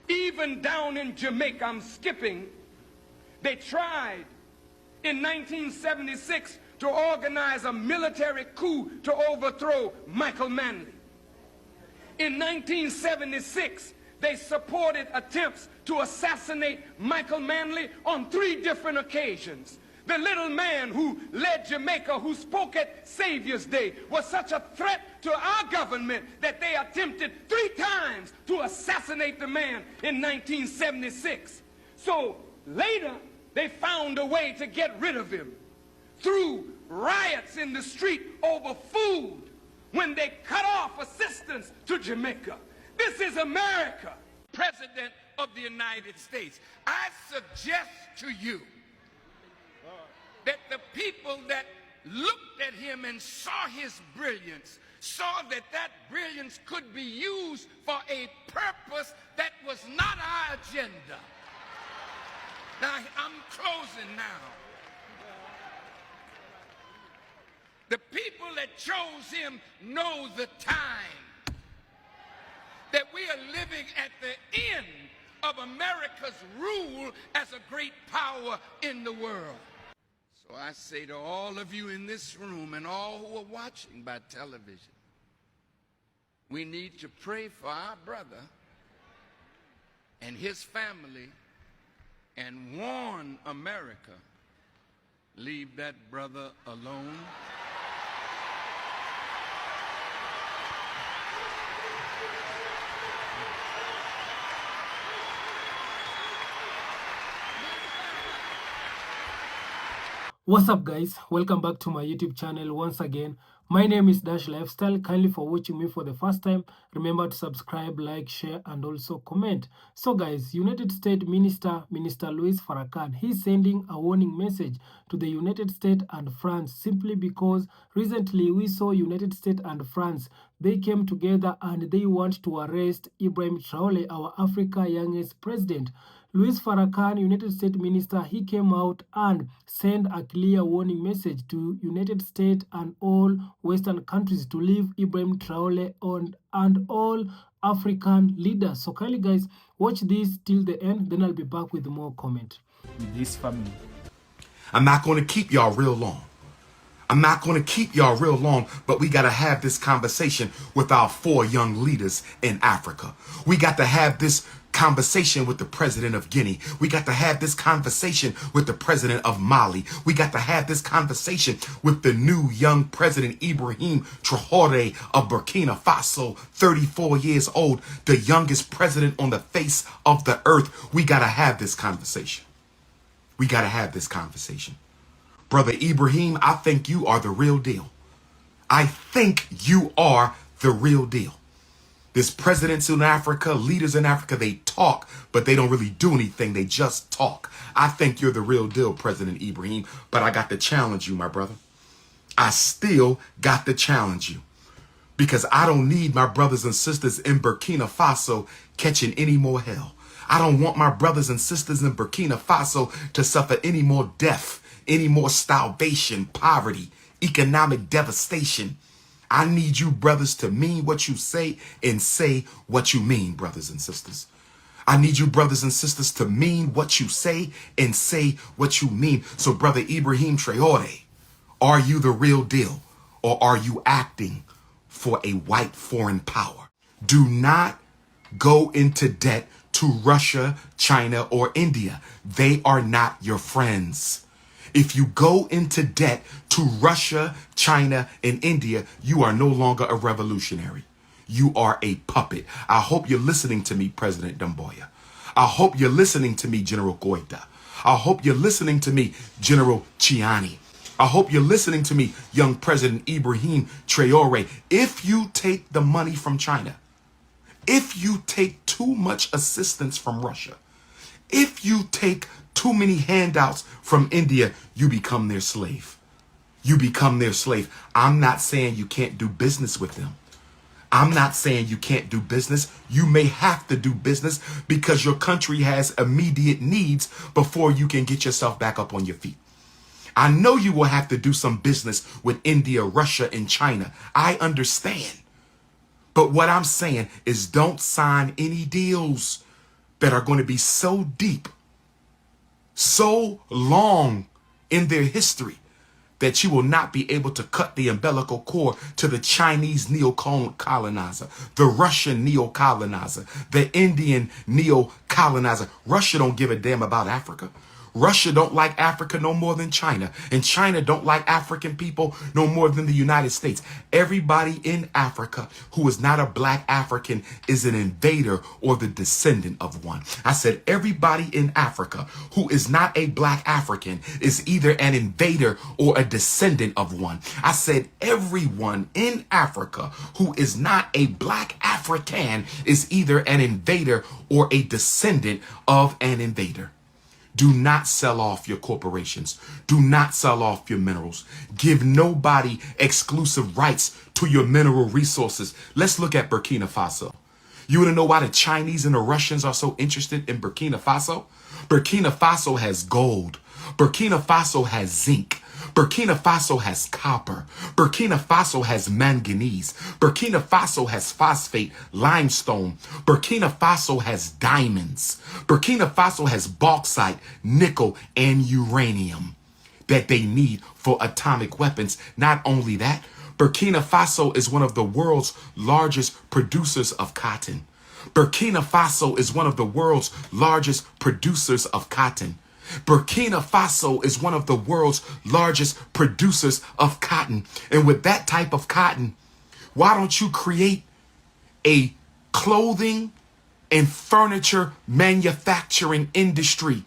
Even down in Jamaica, I'm skipping, they tried in 1976 to organize a military coup to overthrow Michael Manley. In 1976, they supported attempts to assassinate Michael Manley on 3 different occasions. The little man who led Jamaica, who spoke at Savior's Day, was such a threat to our government that they attempted 3 times to assassinate the man in 1976. So later, they found a way to get rid of him through riots in the street over food when they cut off assistance to Jamaica. This is America. President of the United States, I suggest to you that the people that looked at him and saw his brilliance, saw that that brilliance could be used for a purpose that was not our agenda. Now, I'm closing now. The people that chose him know the time that we are living at the end of America's rule as a great power in the world. So I say to all of you in this room and all who are watching by television, we need to pray for our brother and his family and warn America, leave that brother alone. What's up, guys? Welcome back to my YouTube channel once again. My name is Dash Lifestyle. Kindly for watching me for the first time, remember to subscribe, like, share, and also comment. So guys, United States Minister Louis Farrakhan, he's sending a warning message to the United States and France simply because recently we saw United States and France, they came together and they want to arrest Ibrahim Traore, our Africa's youngest president. Louis Farrakhan, United States Minister, he came out and sent a clear warning message to United States and all Western countries to leave Ibrahim Traore on and all African leaders. So kindly guys, watch this till the end, then I'll be back with more comment. This family. I'm not going to keep y'all real long. But we got to have this conversation with our 4 young leaders in Africa. We got to have this conversation with the president of Guinea. We got to have this conversation with the president of Mali. We got to have this conversation with the new young president, Ibrahim Traore of Burkina Faso, 34 years old, the youngest president on the face of the earth. We got to have this conversation. Brother Ibrahim, I think you are the real deal. There's presidents in Africa, leaders in Africa, they talk, but they don't really do anything. They just talk. I think you're the real deal, President Ibrahim, but I got to challenge you, my brother. I still got to challenge you because I don't need my brothers and sisters in Burkina Faso catching any more hell. I don't want my brothers and sisters in Burkina Faso to suffer any more death, any more starvation, poverty, economic devastation. I need you brothers to mean what you say and say what you mean, brothers and sisters. I need you brothers and sisters to mean what you say and say what you mean. So brother Ibrahim Traore, are you the real deal or are you acting for a white foreign power? Do not go into debt to Russia, China, or India. They are not your friends. If you go into debt to Russia, China, and India, you are no longer a revolutionary. You are a puppet. I hope you're listening to me, President Doumbouya. I hope you're listening to me, General Goita. I hope you're listening to me, General Chiani. I hope you're listening to me, young President Ibrahim Traore. If you take the money from China, if you take too much assistance from Russia, if you take too many handouts from India, you become their slave. I'm not saying you can't do business with them. You may have to do business because your country has immediate needs before you can get yourself back up on your feet. I know you will have to do some business with India, Russia, and China. I understand. But what I'm saying is don't sign any deals that are going to be so deep, so long in their history, that you will not be able to cut the umbilical cord to the Chinese neo-colonizer, the Russian neo-colonizer, the Indian neo-colonizer. Russia don't give a damn about Africa. Russia don't like Africa no more than China. And China don't like African people no more than the United States. Everybody in Africa who is not a black African is an invader or the descendant of one. I said everybody in Africa who is not a black African is either an invader or a descendant of one. I said everyone in Africa who is not a black African is either an invader or a descendant of an invader. Do not sell off your corporations. Do not sell off your minerals. Give nobody exclusive rights to your mineral resources. Let's look at Burkina Faso. You want to know why the Chinese and the Russians are so interested in Burkina Faso? Burkina Faso has gold. Burkina Faso has zinc. Burkina Faso has copper. Burkina Faso has manganese. Burkina Faso has phosphate, limestone. Burkina Faso has diamonds. Burkina Faso has bauxite, nickel, and uranium that they need for atomic weapons. Not only that, Burkina Faso is one of the world's largest producers of cotton. Burkina Faso is one of the world's largest producers of cotton. Burkina Faso is one of the world's largest producers of cotton. And with that type of cotton, why don't you create a clothing and furniture manufacturing industry?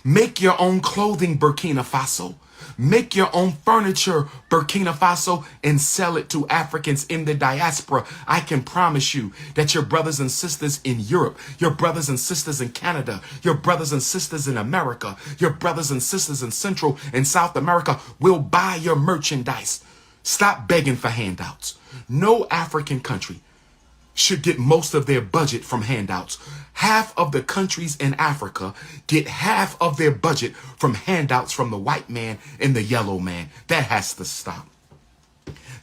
Make your own clothing, Burkina Faso. Make your own furniture, Burkina Faso, and sell it to Africans in the diaspora. I can promise you that your brothers and sisters in Europe, your brothers and sisters in Canada, your brothers and sisters in America, your brothers and sisters in Central and South America will buy your merchandise. Stop begging for handouts. No African country should get most of their budget from handouts. Half of the countries in Africa get half of their budget from handouts from the white man and the yellow man. That has to stop.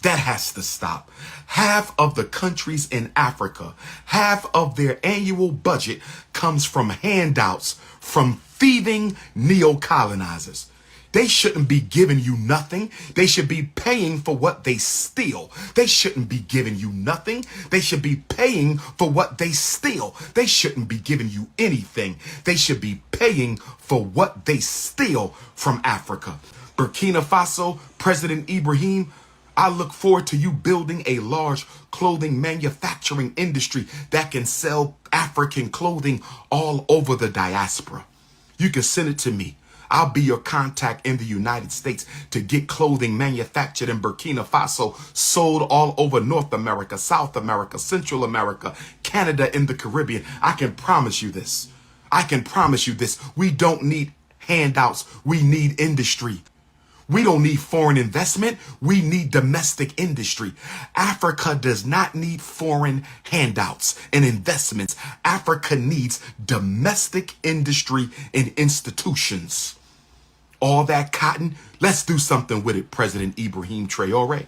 That has to stop. Half of the countries in Africa, half of their annual budget comes from handouts from thieving neo-colonizers. They shouldn't be giving you nothing. They should be paying for what they steal. They shouldn't be giving you nothing. They should be paying for what they steal. They shouldn't be giving you anything. They should be paying for what they steal from Africa. Burkina Faso, President Ibrahim, I look forward to you building a large clothing manufacturing industry that can sell African clothing all over the diaspora. You can send it to me. I'll be your contact in the United States to get clothing manufactured in Burkina Faso, sold all over North America, South America, Central America, Canada, and the Caribbean. I can promise you this. I can promise you this. We don't need handouts. We need industry. We don't need foreign investment. We need domestic industry. Africa does not need foreign handouts and investments. Africa needs domestic industry and institutions. All that cotton, let's do something with it, President Ibrahim Traore.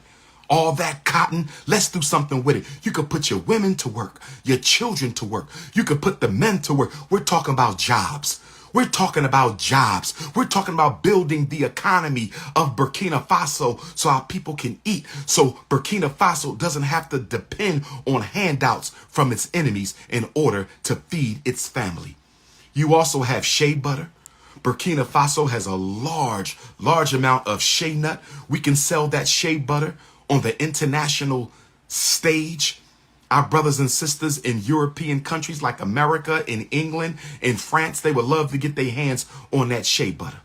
All that cotton, let's do something with it. You could put your women to work, your children to work. You could put the men to work. We're talking about jobs. We're talking about jobs. We're talking about building the economy of Burkina Faso so our people can eat. So Burkina Faso doesn't have to depend on handouts from its enemies in order to feed its family. You also have shea butter. Burkina Faso has a large amount of shea nut. We can sell that shea butter on the international stage. Our brothers and sisters in European countries like America, in England, in France, they would love to get their hands on that shea butter.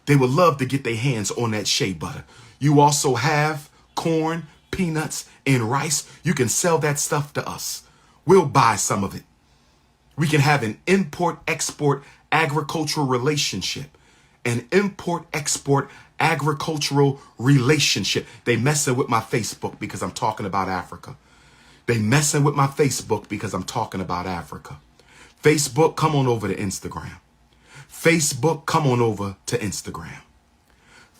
They would love to get their hands on that shea butter. You also have corn, peanuts, and rice. You can sell that stuff to us. We'll buy some of it. We can have an import-export agricultural relationship. An import-export agricultural relationship. They messing with my Facebook because I'm talking about Africa. They messing with my Facebook because I'm talking about Africa. Facebook, come on over to Instagram. Facebook, come on over to Instagram.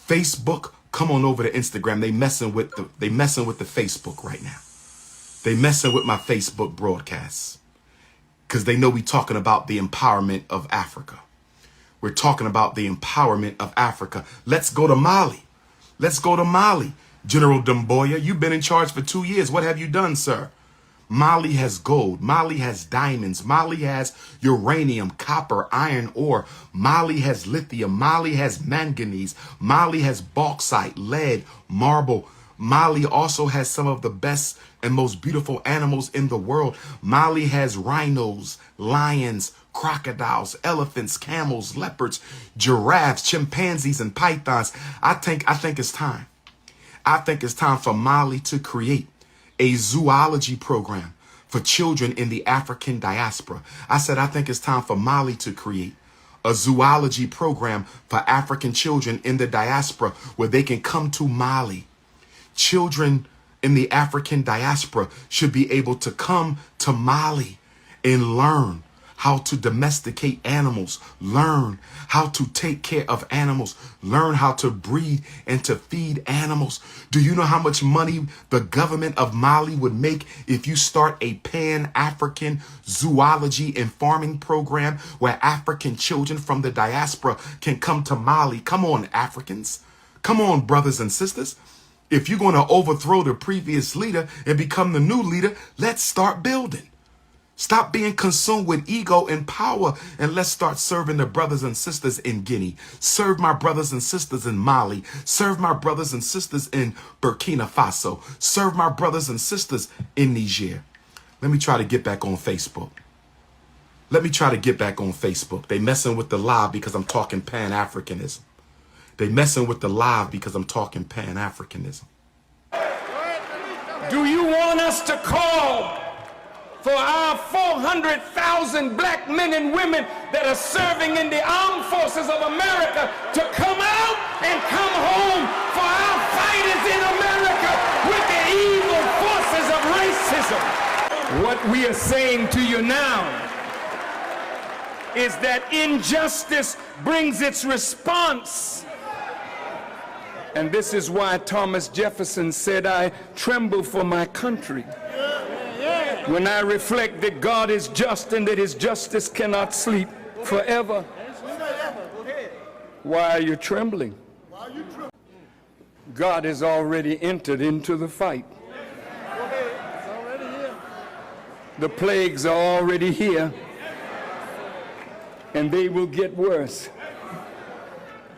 Facebook, come on over to Instagram. They messing with the Facebook right now. They messing with my Facebook broadcasts. because they know we're talking about the empowerment of Africa. We're talking about the empowerment of Africa. Let's go to Mali. Let's go to Mali. General Dumboya, you've been in charge for 2 years. What have you done, sir? Mali has gold. Mali has diamonds. Mali has uranium, copper, iron ore. Mali has lithium. Mali has manganese. Mali has bauxite, lead, marble. Mali also has some of the best and most beautiful animals in the world. Mali has rhinos, lions, crocodiles, elephants, camels, leopards, giraffes, chimpanzees, and pythons. I think it's time. I think it's time for Mali to create a zoology program for children in the African diaspora. I think it's time for Mali to create a zoology program for African children in the diaspora where they can come to Mali. Children in the African diaspora should be able to come to Mali and learn how to domesticate animals, learn how to take care of animals, learn how to breed and to feed animals. Do you know how much money the government of Mali would make if you start a Pan-African zoology and farming program where African children from the diaspora can come to Mali? Come on, Africans. Come on, brothers and sisters. If you're going to overthrow the previous leader and become the new leader, let's start building. Stop being consumed with ego and power, and let's start serving the brothers and sisters in Guinea. Serve my brothers and sisters in Mali. Serve my brothers and sisters in Burkina Faso. Serve my brothers and sisters in Niger. Let me try to get back on Facebook. They messing with the live because I'm talking Pan-Africanism. They messing with the live because I'm talking Pan-Africanism. Do you want us to call for our 400,000 black men and women that are serving in the armed forces of America to come out and come home, for our fight is in America with the evil forces of racism? What we are saying to you now is that injustice brings its response. And this is why Thomas Jefferson said, I tremble for my country when I reflect that God is just and that his justice cannot sleep forever. Why are you trembling? God has already entered into the fight. The plagues are already here, and they will get worse.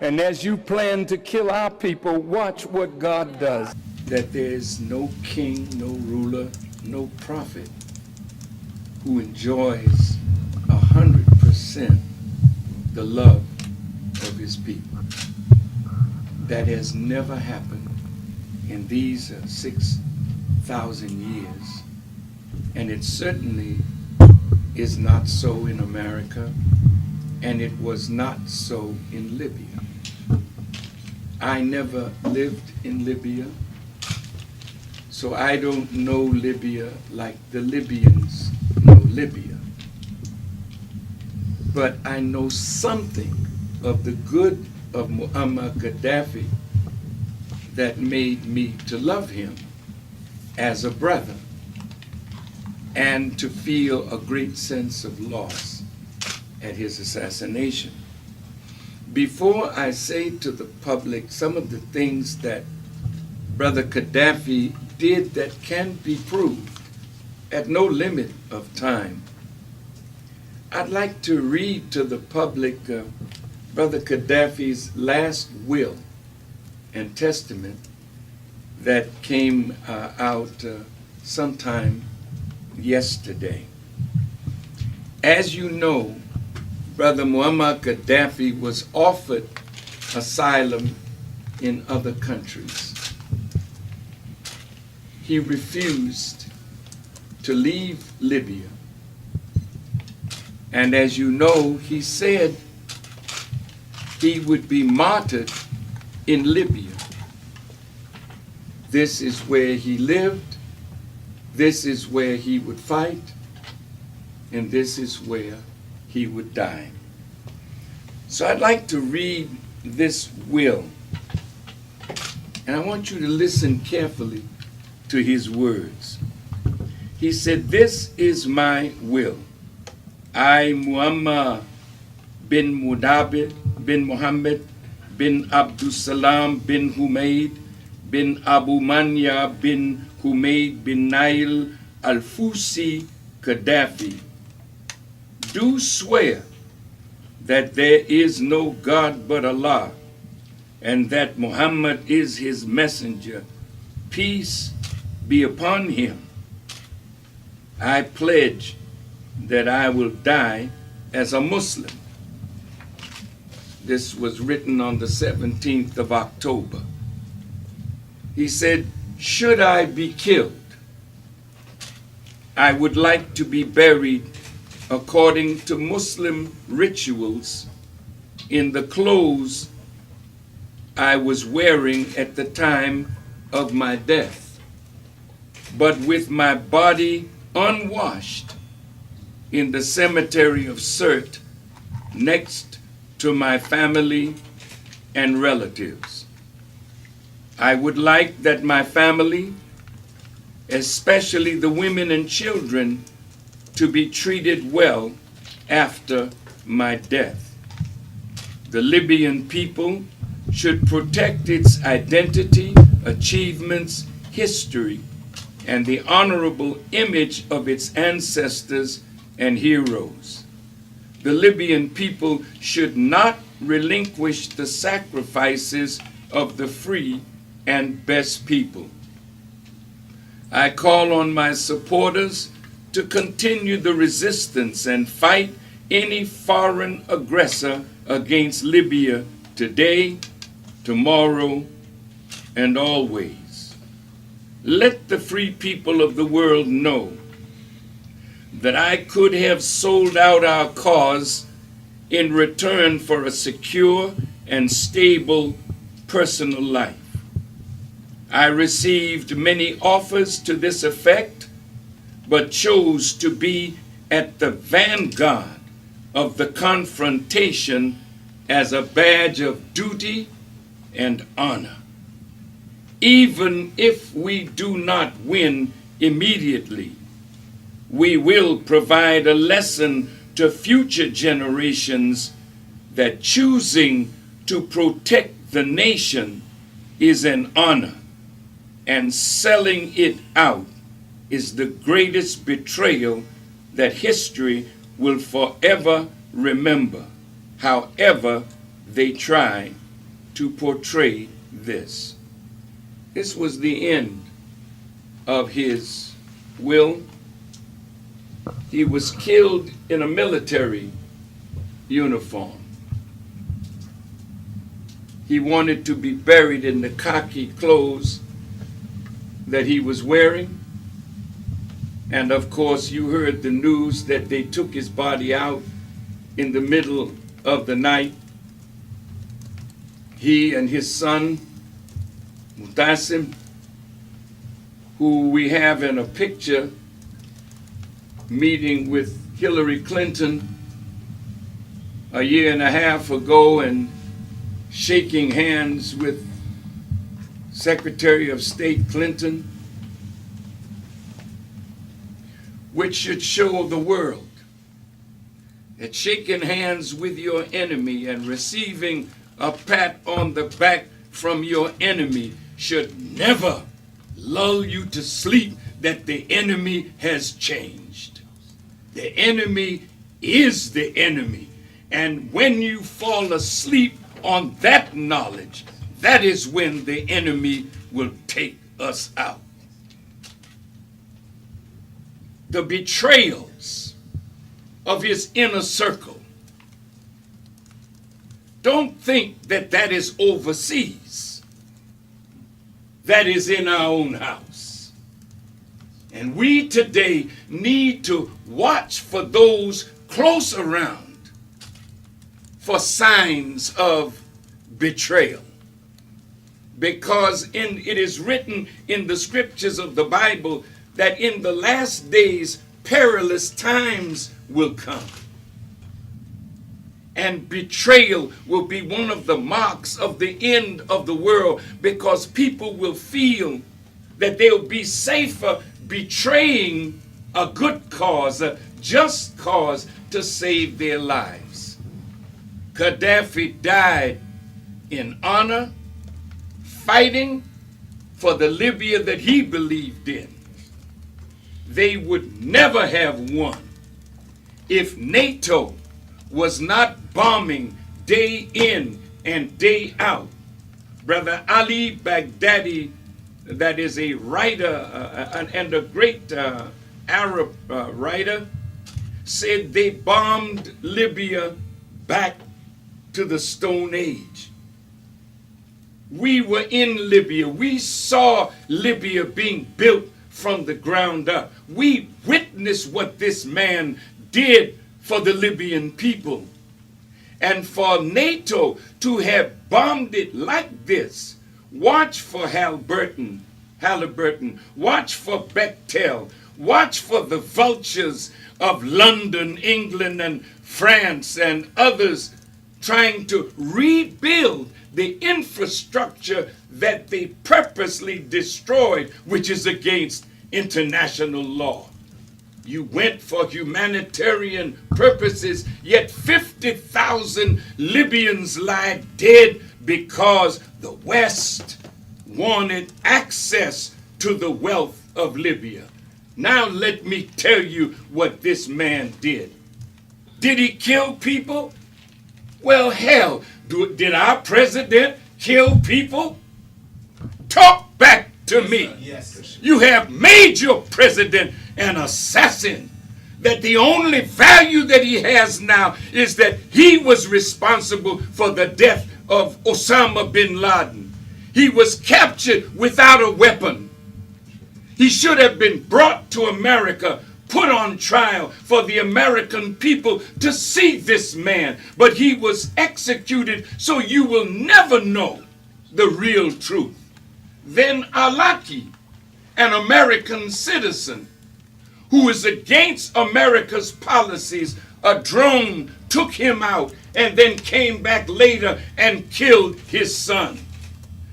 And as you plan to kill our people, watch what God does. That there is no king, no ruler, no prophet who enjoys 100% the love of his people. That has never happened in these 6,000 years. And it certainly is not so in America, and it was not so in Libya. I never lived in Libya, so I don't know Libya like the Libyans know Libya. But I know something of the good of Muammar Gaddafi that made me to love him as a brother and to feel a great sense of loss at his assassination. Before I say to the public some of the things that Brother Gaddafi did that can be proved at no limit of time, I'd like to read to the public Brother Gaddafi's last will and testament that came out sometime yesterday. As you know, Brother Muammar Gaddafi was offered asylum in other countries. He refused to leave Libya. And as you know, he said he would be martyred in Libya. This is where he lived, this is where he would fight, and this is where he would die. So I'd like to read this will, and I want you to listen carefully to his words. He said, "This is my will, I, Muammar bin Mudabir bin Muhammad bin Abdussalam bin Humaid bin Abu Manya bin Humaid bin Nail al-Fusi Gaddafi, do swear that there is no God but Allah, and that Muhammad is his messenger, peace be upon him. I pledge that I will die as a Muslim. This was written on the 17th of October. He said, should I be killed, I would like to be buried according to Muslim rituals in the clothes I was wearing at the time of my death, but with my body unwashed in the cemetery of Sirte next to my family and relatives. I would like that my family, especially the women and children, to be treated well after my death. The Libyan people should protect its identity, achievements, history, and the honorable image of its ancestors and heroes. The Libyan people should not relinquish the sacrifices of the free and best people. I call on my supporters to continue the resistance and fight any foreign aggressor against Libya today, tomorrow, and always. Let the free people of the world know that I could have sold out our cause in return for a secure and stable personal life. I received many offers to this effect, but chose to be at the vanguard of the confrontation as a badge of duty and honor. Even if we do not win immediately, we will provide a lesson to future generations that choosing to protect the nation is an honor, and selling it out is the greatest betrayal that history will forever remember, however they try to portray this. This was the end of his will. He was killed in a military uniform. He wanted to be buried in the khaki clothes that he was wearing. And of course, you heard the news that they took his body out in the middle of the night. He and his son, Mutasim, who we have in a picture meeting with Hillary Clinton a year and a half ago and shaking hands with Secretary of State Clinton, which should show the world that shaking hands with your enemy and receiving a pat on the back from your enemy should never lull you to sleep that the enemy has changed. The enemy is the enemy. And when you fall asleep on that knowledge, that is when the enemy will take us out. The betrayals of his inner circle. Don't think that that is overseas. That is in our own house. And we today need to watch for those close around for signs of betrayal. Because it is written in the scriptures of the Bible that in the last days perilous times will come. And betrayal will be one of the marks of the end of the world, because people will feel that they'll be safer betraying a good cause, a just cause, to save their lives. Gaddafi died in honor, fighting for the Libya that he believed in. They would never have won if NATO was not bombing day in and day out. Brother Ali Baghdadi, that is a writer and a great Arab writer, said they bombed Libya back to the Stone Age. We were in Libya. We saw Libya being built from the ground up. We witnessed what this man did for the Libyan people. And for NATO to have bombed it like this, watch for Halliburton, watch for Bechtel, watch for the vultures of London, England, and France, and others trying to rebuild the infrastructure that they purposely destroyed, which is against international law. You went for humanitarian purposes, yet 50,000 Libyans lie dead because the West wanted access to the wealth of Libya. Now let me tell you what this man did. Did he kill people? Well, hell, did our president kill people? Talk back to me. Yes. You have made your president an assassin. That the only value that he has now is that he was responsible for the death of Osama bin Laden. He was captured without a weapon. He should have been brought to America, put on trial for the American people to see this man. But he was executed, so you will never know the real truth. Then Alaki, an American citizen who is against America's policies, a drone took him out and then came back later and killed his son.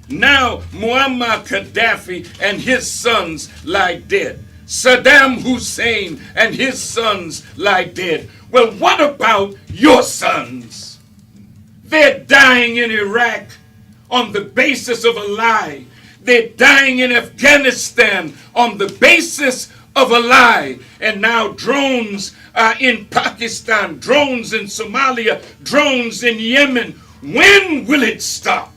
Now Muammar Gaddafi and his sons lie dead. Saddam Hussein and his sons lie dead. Well, what about your sons? They're dying in Iraq on the basis of a lie. They're dying in Afghanistan on the basis of a lie. And now drones are in Pakistan, drones in Somalia, drones in Yemen. When will it stop?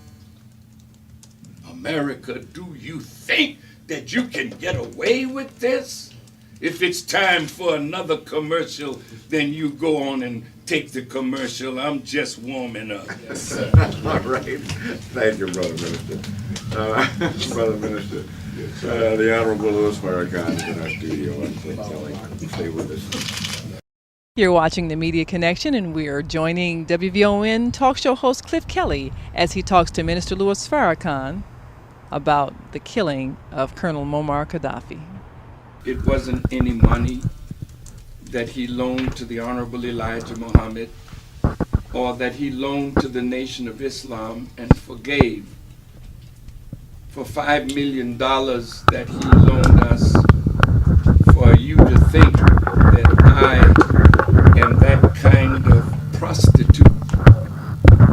America, do you think that you can get away with this? If it's time for another commercial, then you go on and take the commercial. I'm just warming up. Yes, sir. All right. Thank you, Brother Minister. Brother Minister, the Honorable Louis Farrakhan is in our studio. And stay with us. You're watching The Media Connection, and we're joining WVON talk show host Cliff Kelly as he talks to Minister Louis Farrakhan about the killing of Colonel Muammar Gaddafi. It wasn't any money that he loaned to the Honorable Elijah Muhammad, or that he loaned to the Nation of Islam and forgave for $5 million that he loaned us, for you to think that I am that kind of prostitute,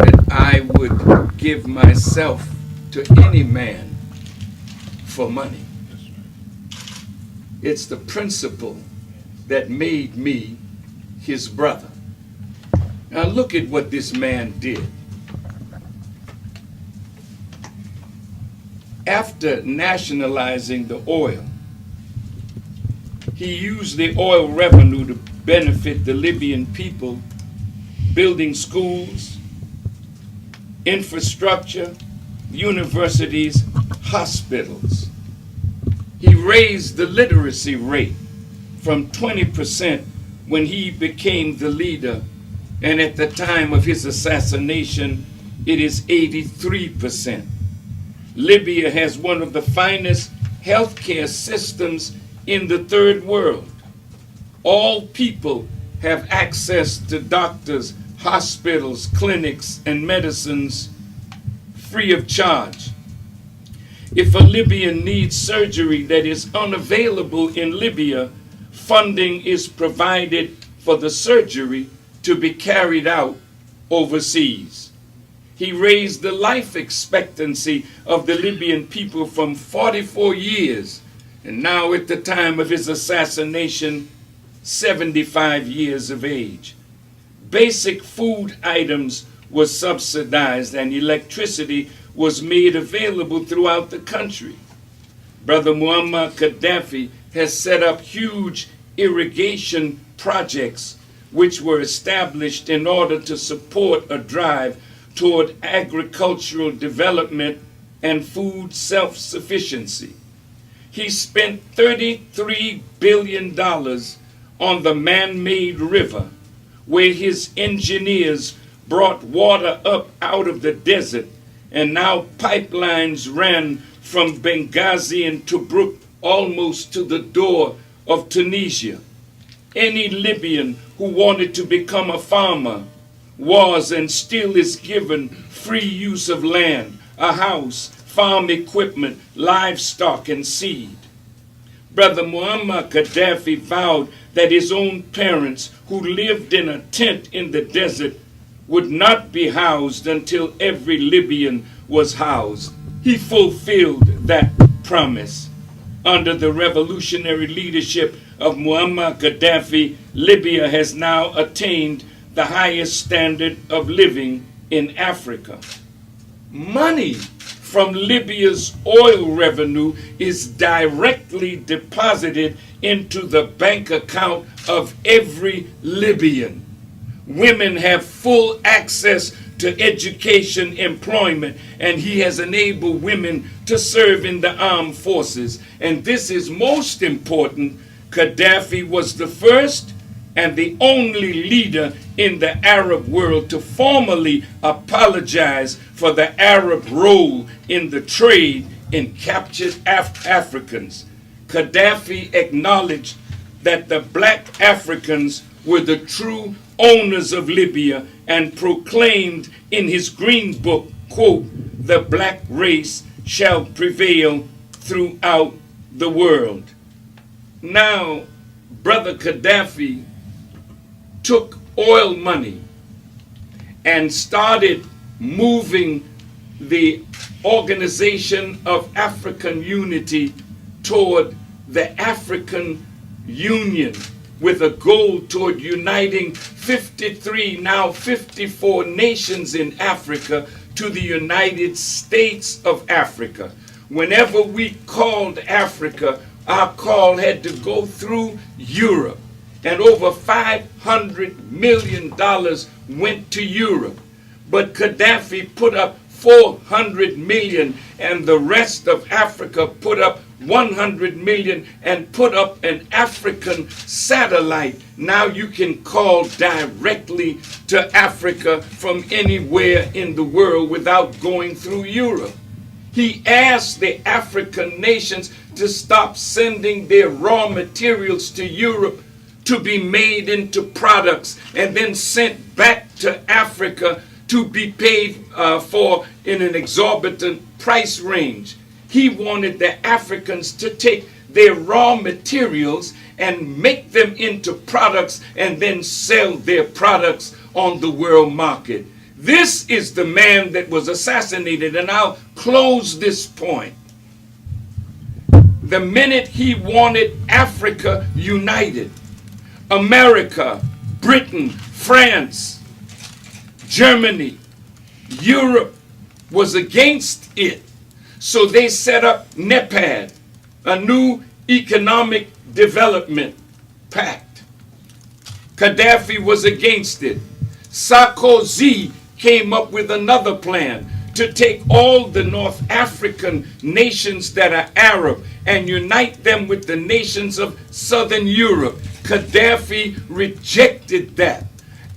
that I would give myself to any man for money. It's the principle that made me his brother. Now look at what this man did. After nationalizing the oil, he used the oil revenue to benefit the Libyan people, building schools, infrastructure, universities, hospitals. He raised the literacy rate from 20% when he became the leader, and at the time of his assassination, it is 83%. Libya has one of the finest healthcare systems in the third world. All people have access to doctors, hospitals, clinics, and medicines free of charge. If a Libyan needs surgery that is unavailable in Libya, funding is provided for the surgery to be carried out overseas. He raised the life expectancy of the Libyan people from 44 years, and now at the time of his assassination, 75 years of age. Basic food items were subsidized and electricity was made available throughout the country. Brother Muammar Gaddafi has set up huge irrigation projects which were established in order to support a drive toward agricultural development and food self-sufficiency. He spent $33 billion on the man-made river, where his engineers brought water up out of the desert, and now pipelines ran from Benghazi and Tobruk almost to the door of Tunisia. Any Libyan who wanted to become a farmer was and still is given free use of land, a house, farm equipment, livestock, and seed. Brother Muammar Gaddafi vowed that his own parents, who lived in a tent in the desert, would not be housed until every Libyan was housed. He fulfilled that promise. Under the revolutionary leadership of Muammar Gaddafi, Libya has now attained the highest standard of living in Africa. Money from Libya's oil revenue is directly deposited into the bank account of every Libyan. Women have full access to education, employment, and he has enabled women to serve in the armed forces. And this is most important. Gaddafi was the first and the only leader in the Arab world to formally apologize for the Arab role in the trade in captured Africans. Gaddafi acknowledged that the black Africans were the true owners of Libya and proclaimed in his Green Book, quote, "The black race shall prevail throughout the world." Now, Brother Gaddafi took oil money and started moving the Organization of African Unity toward the African Union, with a goal toward uniting 53, now 54 nations in Africa to the United States of Africa. Whenever we called Africa, our call had to go through Europe, and over $500 million went to Europe. But Gaddafi put up 400 million, and the rest of Africa put up 100 million and put up an African satellite. Now you can call directly to Africa from anywhere in the world without going through Europe. He asked the African nations to stop sending their raw materials to Europe to be made into products and then sent back to Africa to be paid for in an exorbitant price range. He wanted the Africans to take their raw materials and make them into products and then sell their products on the world market. This is the man that was assassinated, and I'll close this point. The minute he wanted Africa united, America, Britain, France, Germany, Europe was against it. So they set up NEPAD, a new economic development pact. Gaddafi was against it. Sarkozy came up with another plan to take all the North African nations that are Arab and unite them with the nations of Southern Europe. Gaddafi rejected that.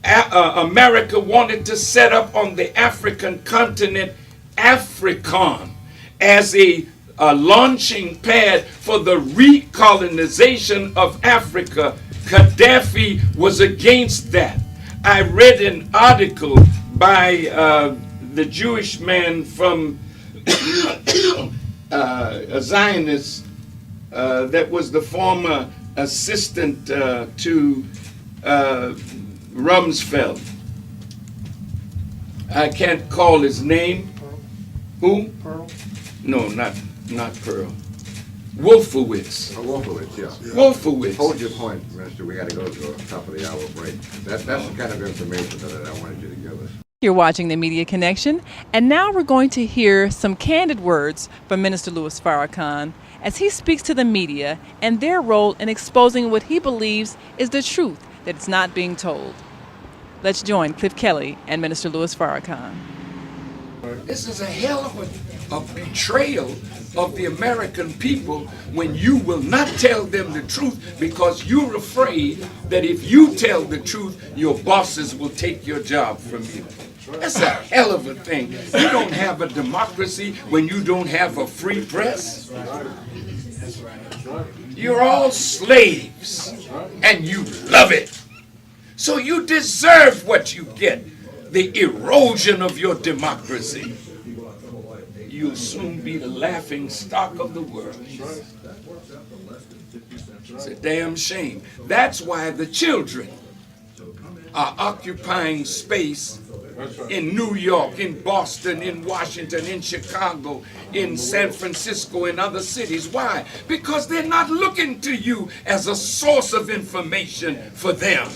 America wanted to set up on the African continent African as a launching pad for the recolonization of Africa. Gaddafi was against that. I read an article by the Jewish man from a Zionist that was the former assistant to Rumsfeld. I can't call his name. Who? Pearl? No, not Pearl. Wolfowitz. Wolfowitz, yeah. Wolfowitz. Hold your point, Minister. We got to go to a top of the hour break. That's the kind of information that I wanted you to give us. You're watching the Media Connection, and now we're going to hear some candid words from Minister Louis Farrakhan as he speaks to the media and their role in exposing what he believes is the truth that is not being told. Let's join Cliff Kelly and Minister Louis Farrakhan. This is a hell of a betrayal of the American people when you will not tell them the truth because you're afraid that if you tell the truth, your bosses will take your job from you. That's a hell of a thing. You don't have a democracy when you don't have a free press. You're all slaves, and you love it. So you deserve what you get, the erosion of your democracy. You'll soon be the laughing stock of the world. It's a damn shame. That's why the children are occupying space in New York, in Boston, in Washington, in Chicago, in San Francisco, and other cities. Why? Because they're not looking to you as a source of information for them.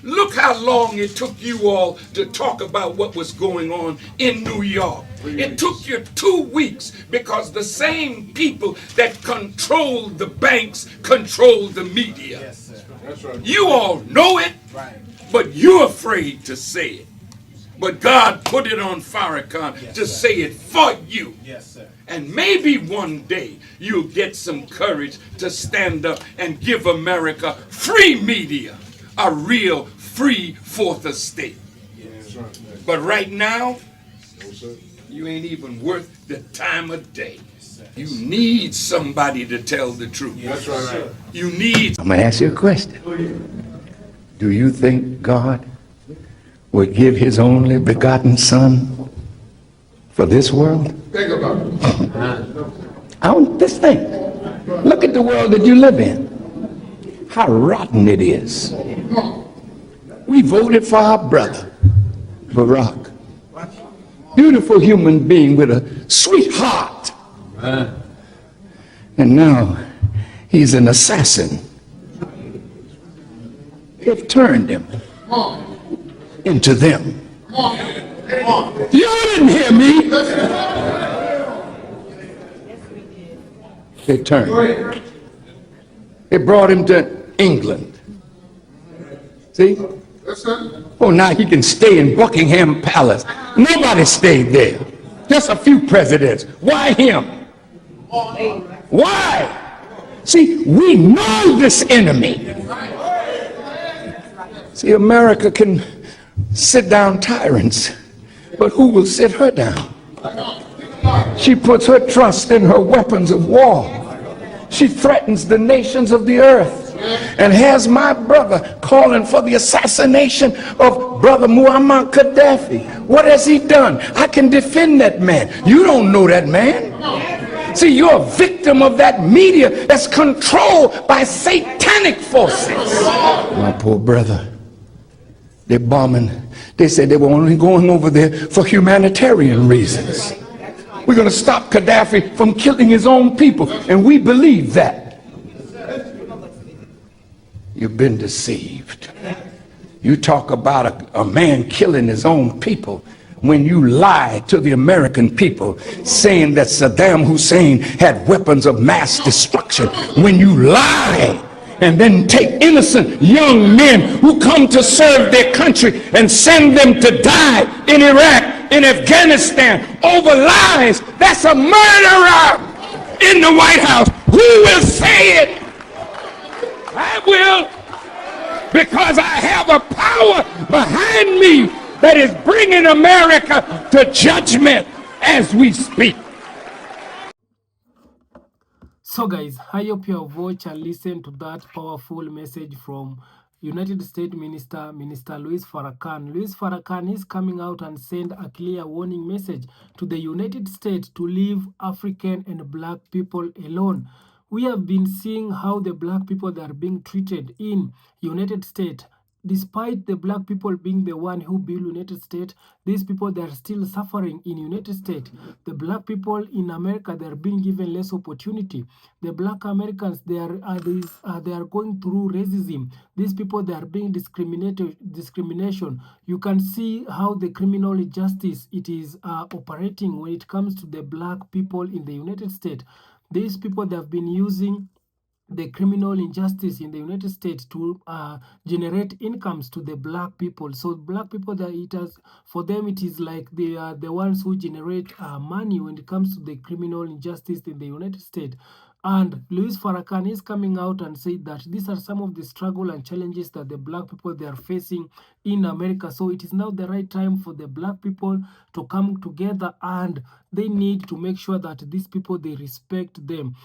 Look how long it took you all to talk about what was going on in New York. It took you 2 weeks because the same people that controlled the banks controlled the media. Yes, sir. That's right. You all know it, Right. but you're afraid to say it. But God put it on Farrakhan to say it for you. Yes, sir. And maybe one day you'll get some courage to stand up and give America free media, a real free fourth estate. That's right. But right now, No, sir. you ain't even worth the time of day. You need somebody to tell the truth. That's right, sir. You need. I'm going to ask you a question. Do you think God would give his only begotten son for this world? Think about it. This thing. Look at the world that you live in. How rotten it is. We voted for our brother, Barack. Beautiful human being with a sweet heart. And now he's an assassin. They've turned him into them. You didn't hear me. They turned. They brought him to England. See? Oh, now he can stay in Buckingham Palace. Nobody stayed there. Just a few presidents. Why him? Why? See, we know this enemy. See, America can sit down tyrants, but who will sit her down? She puts her trust in her weapons of war. She threatens the nations of the earth and has my brother calling for the assassination of brother Muammar Gaddafi. What has he done? I can defend that man. You don't know that man. See, you're a victim of that media that's controlled by satanic forces. My poor brother. They're bombing. They said they were only going over there for humanitarian reasons. We're going to stop Gaddafi from killing his own people, and we believe that. You've been deceived. You talk about a man killing his own people when you lie to the American people saying that Saddam Hussein had weapons of mass destruction. When you lie and then take innocent young men who come to serve their country and send them to die in Iraq, in Afghanistan, over lies, that's a murderer in the White House. Who will say it? I will, because I have a power behind me that is bringing America to judgment as we speak. So guys, I hope you have watched and listened to that powerful message from United States Minister Louis Farrakhan. Louis Farrakhan is coming out and send a clear warning message to the United States to leave African and black people alone. We have been seeing how the black people that are being treated in United States, despite the black people being the one who built United States, these people, they are still suffering in United States. The black people in America, they are being given less opportunity. The black Americans, they are going through racism. These people, they are being discrimination. You can see how the criminal justice it is operating when it comes to the black people in the United States. These people, they have been using the criminal injustice in the United States to generate incomes to the black people. So black people, that it has, for them, it is like they are the ones who generate money when it comes to the criminal injustice in the United States. And Louis Farrakhan is coming out and said that these are some of the struggle and challenges that the black people, they are facing in America. So it is now the right time for the black people to come together, and they need to make sure that these people, they respect them.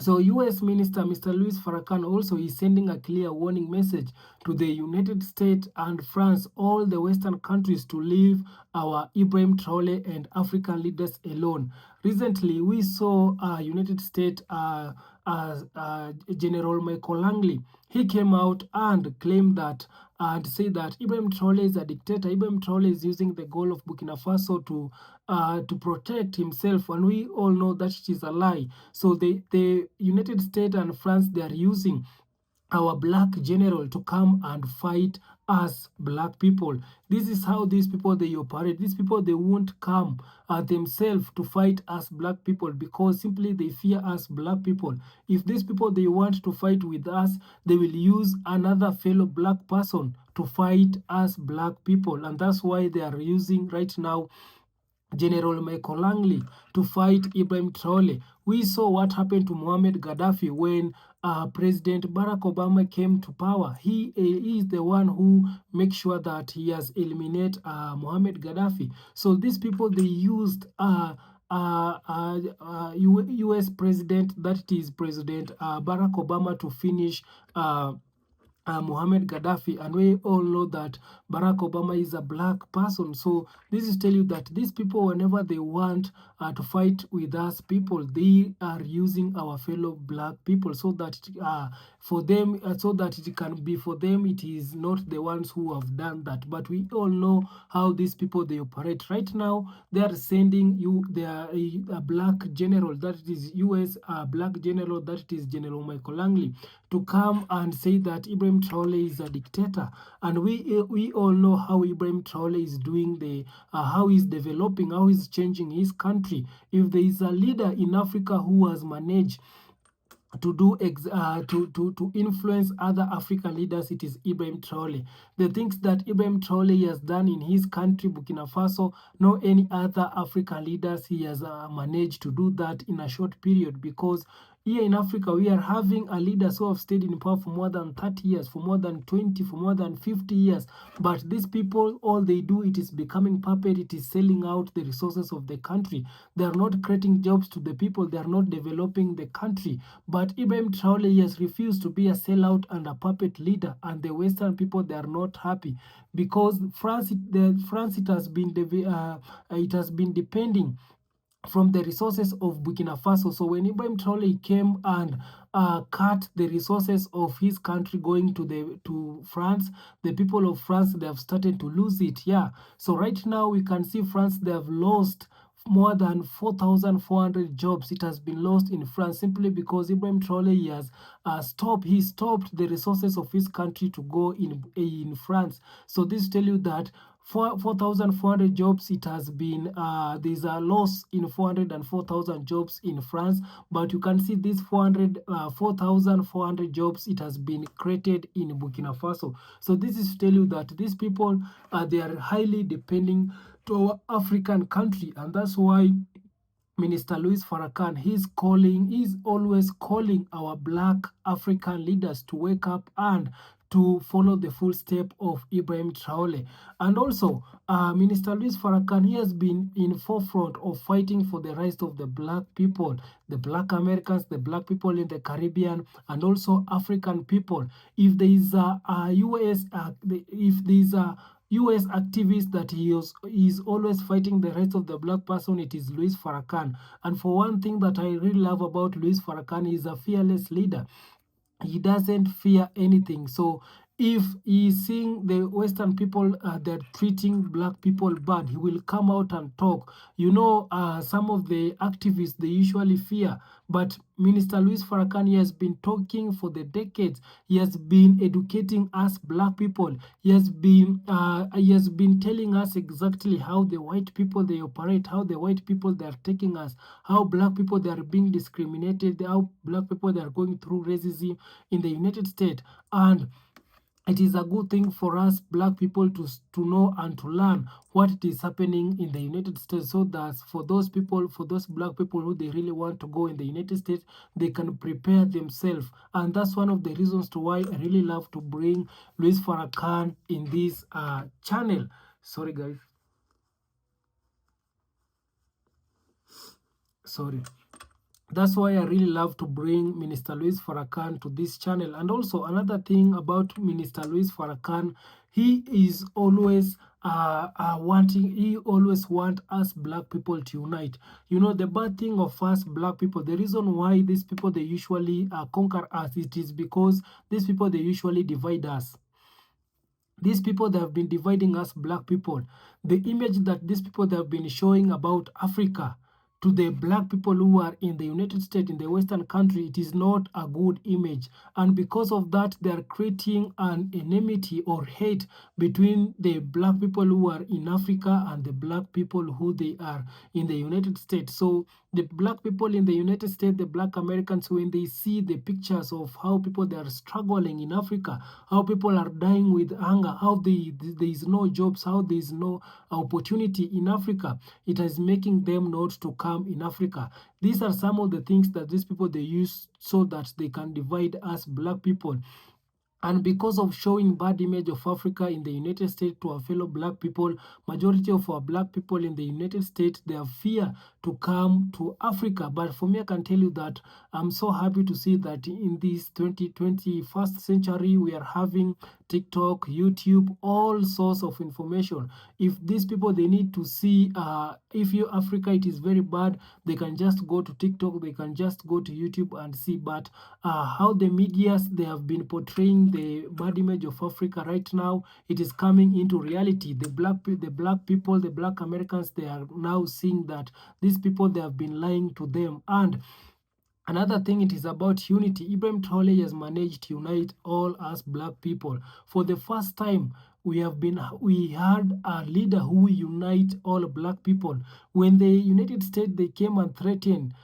So U.S. Minister Mr. Louis Farrakhan also is sending a clear warning message to the United States and France, all the Western countries, to leave our Ibrahim Traore and African leaders alone. Recently, we saw United States General Michael Langley. He came out and claimed that and say that Ibrahim Traore is a dictator. Ibrahim Traore is using the goal of Burkina Faso to protect himself, and we all know that it is a lie. So the United States and France, they are using our black general to come and fight us black people. This is how these people, they operate. These people, they won't come themselves to fight us black people, because simply they fear us black people. If these people, they want to fight with us, they will use another fellow black person to fight us black people. And that's why they are using right now General Michael Langley to fight Ibrahim Traore. We saw what happened to Muammar Gaddafi when President Barack Obama came to power. He is the one who makes sure that he has eliminated Muammar Gaddafi. So these people, they used U.S. president, that is President Barack Obama, to finish Muammar Gaddafi, and we all know that Barack Obama is a black person. So this is tell you that these people, whenever they want to fight with us people, they are using our fellow black people, so that for them, so that it can be for them, it is not the ones who have done that. But we all know how these people, they operate. Right now, they are sending you a black general, that is U.S. Black general, that is General Michael Langley, to come and say that Ibrahim Traore is a dictator. And we all know how Ibrahim Traore is doing how he's developing, how he's changing his country. If there is a leader in Africa who has managed to influence other African leaders, it is Ibrahim Traore. The things that Ibrahim Traore has done in his country, Burkina Faso, no any other African leaders he has managed to do that in a short period, because here in Africa, we are having a leader who have stayed in power for more than 30 years, for more than 20, for more than 50 years. But these people, all they do, it is becoming puppet, it is selling out the resources of the country. They are not creating jobs to the people, they are not developing the country. But Ibrahim Traore has refused to be a sellout and a puppet leader, and the Western people, they are not happy, because France it has been depending from the resources of Burkina Faso. So when Ibrahim Traore came and cut the resources of his country going to France, the people of France, they have started to lose it. Yeah. So right now we can see France, they have lost more than 4,400 jobs. It has been lost in France simply because Ibrahim Traore has stopped the resources of his country to go in France. So this tell you that 4,400 jobs, it has been there's a loss in 404,000 jobs in France, but you can see these 4,400 jobs, it has been created in Burkina Faso. So this is to tell you that these people they are highly depending to our African country, and that's why Minister Louis Farrakhan, he's always calling our black African leaders to wake up and to follow the full step of Ibrahim Traore. And also, Minister Louis Farrakhan, he has been in forefront of fighting for the rights of the black people, the black Americans, the black people in the Caribbean, and also African people. If there is US activist that is always fighting the rights of the black person, it is Louis Farrakhan. And for one thing that I really love about Louis Farrakhan, he is a fearless leader. He doesn't fear anything. So if he's seeing the Western people they're treating black people bad, he will come out and talk. You know, some of the activists they usually fear, but Minister Louis Farrakhan, he has been talking for the decades. He has been educating us black people. He has been telling us exactly how the white people they operate, how the white people they are taking us, how black people they are being discriminated, how black people they are going through racism in the United States. And it is a good thing for us black people to know and to learn what it is happening in the United States, so that for those people, for those black people who they really want to go in the United States, they can prepare themselves. And that's one of the reasons to why I really love to bring Louis Farrakhan in this channel. Sorry guys, sorry. That's why I really love to bring Minister Louis Farrakhan to this channel. And also another thing about Minister Louis Farrakhan, he is always he always want us black people to unite. You know, the bad thing of us black people, the reason why these people they usually conquer us, it is because these people they usually divide us. These people that have been dividing us black people, the image that these people that have been showing about Africa to the black people who are in the United States, in the Western country, it is not a good image. And because of that, they are creating an enmity or hate between the black people who are in Africa and the black people who they are in the United States. So the black people in the United States, the black Americans, when they see the pictures of how people they are struggling in Africa, how people are dying with hunger, how there is no jobs, how there is no opportunity in Africa, it is making them not to come in Africa. These are some of the things that these people they use so that they can divide us black people. And because of showing bad image of Africa in the United States to our fellow black people, majority of our black people in the United States, they have fear to come to Africa. But for me, I can tell you that I'm so happy to see that in this 21st century, we are having TikTok, YouTube, all sorts of information. If these people, they need to see, if you Africa, it is very bad, they can just go to TikTok, they can just go to YouTube and see. But how the medias, they have been portraying the bad image of Africa right now, it is coming into reality. The black people, the black Americans, they are now seeing that these people, they have been lying to them. And another thing, it is about unity. Ibrahim Traore has managed to unite all us black people. For the first time, we had a leader who unite all black people. When the United States they came and threatened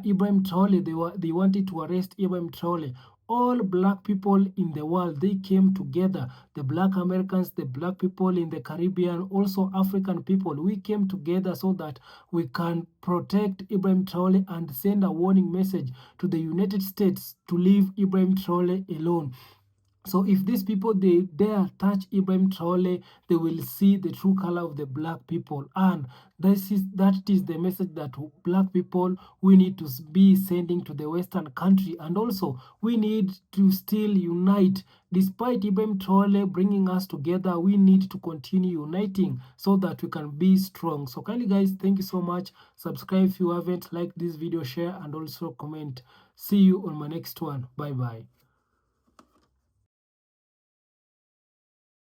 Ibrahim Traore, they wanted to arrest Ibrahim Traore. All black people in the world, they came together. The black Americans, the black people in the Caribbean, also African people, we came together so that we can protect Ibrahim Traore and send a warning message to the United States to leave Ibrahim Traore alone. So if these people they dare touch Ibrahim Traore, they will see the true color of the black people. And that is the message that black people we need to be sending to the Western country. And also we need to still unite. Despite Ibrahim Traore bringing us together, we need to continue uniting so that we can be strong. So kindly guys, thank you so much. Subscribe if you haven't, like this video, share, and also comment. See you on my next one. Bye bye.